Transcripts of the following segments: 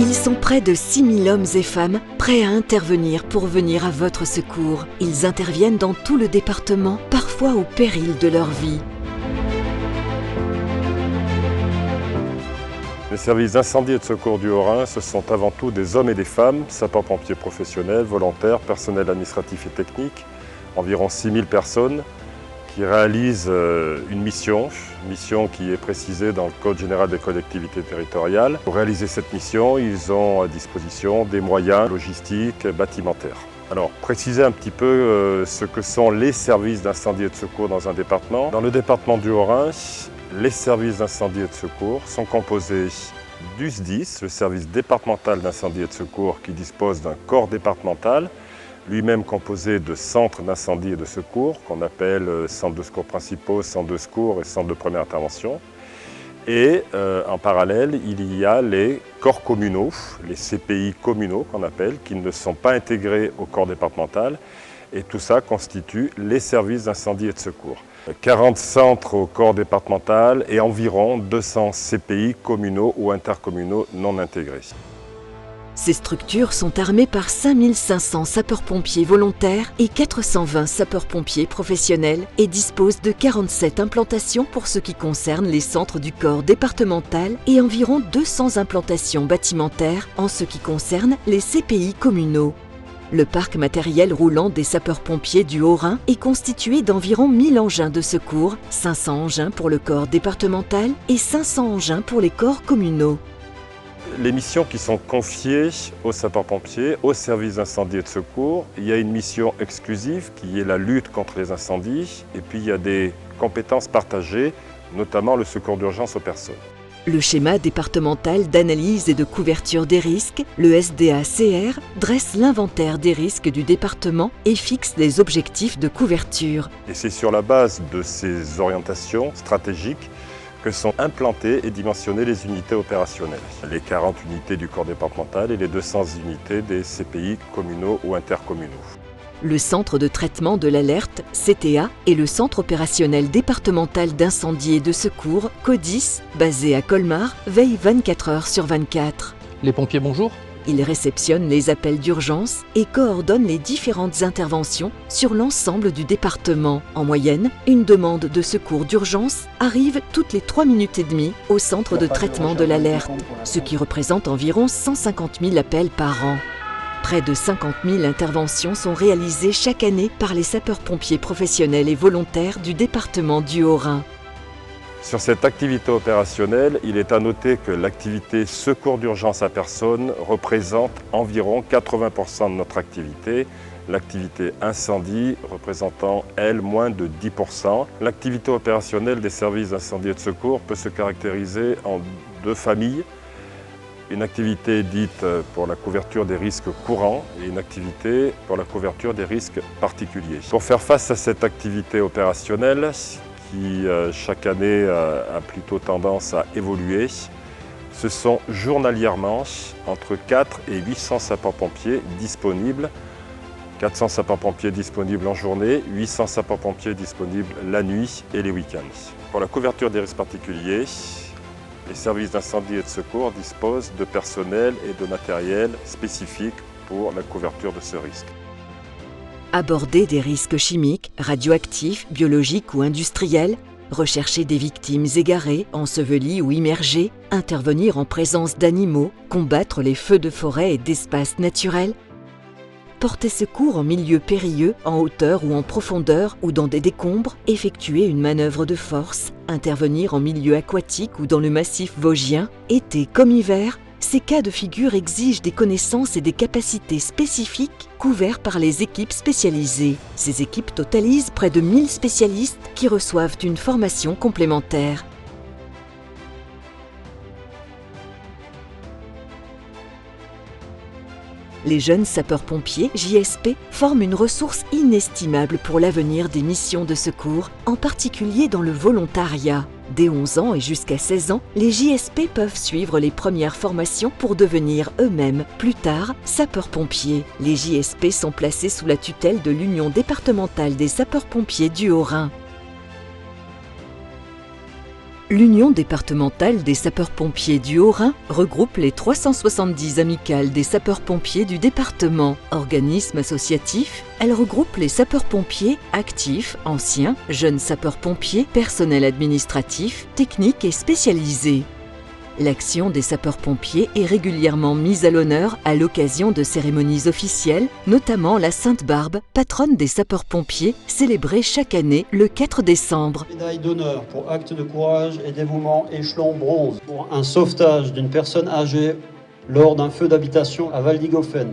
Ils sont près de 6000 hommes et femmes prêts à intervenir pour venir à votre secours. Ils interviennent dans tout le département, parfois au péril de leur vie. Les services d'incendie et de secours du Haut-Rhin, ce sont avant tout des hommes et des femmes, sapeurs-pompiers professionnels, volontaires, personnel administratif et technique, environ 6000 personnes qui réalisent une mission qui est précisée dans le Code général des collectivités territoriales. Pour réaliser cette mission, ils ont à disposition des moyens logistiques, bâtimentaires. Alors, préciser un petit peu ce que sont les services d'incendie et de secours dans un département. Dans le département du Haut-Rhin, les services d'incendie et de secours sont composés du SDIS, le service départemental d'incendie et de secours qui dispose d'un corps départemental, lui-même composé de centres d'incendie et de secours, qu'on appelle centres de secours principaux, centres de secours et centres de première intervention. Et en parallèle, il y a les corps communaux, les CPI communaux qu'on appelle, qui ne sont pas intégrés au corps départemental. Et tout ça constitue les services d'incendie et de secours. 40 centres au corps départemental et environ 200 CPI communaux ou intercommunaux non intégrés. Ces structures sont armées par 5500 sapeurs-pompiers volontaires et 420 sapeurs-pompiers professionnels et disposent de 47 implantations pour ce qui concerne les centres du corps départemental et environ 200 implantations bâtimentaires en ce qui concerne les CPI communaux. Le parc matériel roulant des sapeurs-pompiers du Haut-Rhin est constitué d'environ 1000 engins de secours, 500 engins pour le corps départemental et 500 engins pour les corps communaux. Les missions qui sont confiées aux sapeurs-pompiers, aux services d'incendie et de secours, il y a une mission exclusive qui est la lutte contre les incendies et puis il y a des compétences partagées, notamment le secours d'urgence aux personnes. Le schéma départemental d'analyse et de couverture des risques, le SDACR, dresse l'inventaire des risques du département et fixe les objectifs de couverture. Et c'est sur la base de ces orientations stratégiques que sont implantées et dimensionnées les unités opérationnelles. Les 40 unités du corps départemental et les 200 unités des CPI communaux ou intercommunaux. Le centre de traitement de l'alerte, CTA, et le centre opérationnel départemental d'incendie et de secours, CODIS, basé à Colmar, veille 24 heures sur 24. Les pompiers, bonjour. Ils réceptionnent les appels d'urgence et coordonnent les différentes interventions sur l'ensemble du département. En moyenne, une demande de secours d'urgence arrive toutes les 3 minutes et demie au centre de traitement de l'alerte, ce qui représente environ 150 000 appels par an. Près de 50 000 interventions sont réalisées chaque année par les sapeurs-pompiers professionnels et volontaires du département du Haut-Rhin. Sur cette activité opérationnelle, il est à noter que l'activité secours d'urgence à personne représente environ 80% de notre activité, l'activité incendie représentant, elle, moins de 10%. L'activité opérationnelle des services d'incendie et de secours peut se caractériser en deux familles. Une activité dite pour la couverture des risques courants et une activité pour la couverture des risques particuliers. Pour faire face à cette activité opérationnelle, qui chaque année a plutôt tendance à évoluer, ce sont journalièrement entre 4 et 800 sapeurs-pompiers disponibles. 400 sapeurs-pompiers disponibles en journée, 800 sapeurs-pompiers disponibles la nuit et les week-ends. Pour la couverture des risques particuliers, les services d'incendie et de secours disposent de personnel et de matériel spécifiques pour la couverture de ce risque. Aborder des risques chimiques, radioactifs, biologiques ou industriels, rechercher des victimes égarées, ensevelies ou immergées, intervenir en présence d'animaux, combattre les feux de forêt et d'espaces naturels, porter secours en milieu périlleux, en hauteur ou en profondeur ou dans des décombres, effectuer une manœuvre de force, intervenir en milieu aquatique ou dans le massif vosgien, été comme hiver, ces cas de figure exigent des connaissances et des capacités spécifiques couverts par les équipes spécialisées. Ces équipes totalisent près de 1000 spécialistes qui reçoivent une formation complémentaire. Les jeunes sapeurs-pompiers, JSP, forment une ressource inestimable pour l'avenir des missions de secours, en particulier dans le volontariat. Dès 11 ans et jusqu'à 16 ans, les JSP peuvent suivre les premières formations pour devenir eux-mêmes, plus tard, sapeurs-pompiers. Les JSP sont placés sous la tutelle de l'Union départementale des sapeurs-pompiers du Haut-Rhin. l'Union départementale des sapeurs-pompiers du Haut-Rhin regroupe les 370 amicales des sapeurs-pompiers du département. Organisme associatif, elle regroupe les sapeurs-pompiers actifs, anciens, jeunes sapeurs-pompiers, personnel administratif, technique et spécialisé. L'action des sapeurs-pompiers est régulièrement mise à l'honneur à l'occasion de cérémonies officielles, notamment la Sainte-Barbe, patronne des sapeurs-pompiers, célébrée chaque année le 4 décembre. Médaille d'honneur pour acte de courage et dévouement échelon bronze pour un sauvetage d'une personne âgée lors d'un feu d'habitation à Waldigofen.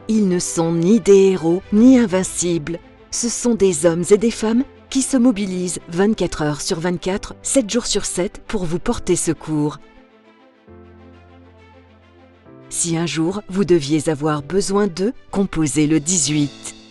Ils ne sont ni des héros ni invincibles. Ce sont des hommes et des femmes qui se mobilisent 24 heures sur 24, 7 jours sur 7 pour vous porter secours. Si un jour vous deviez avoir besoin d'eux, composez le 18.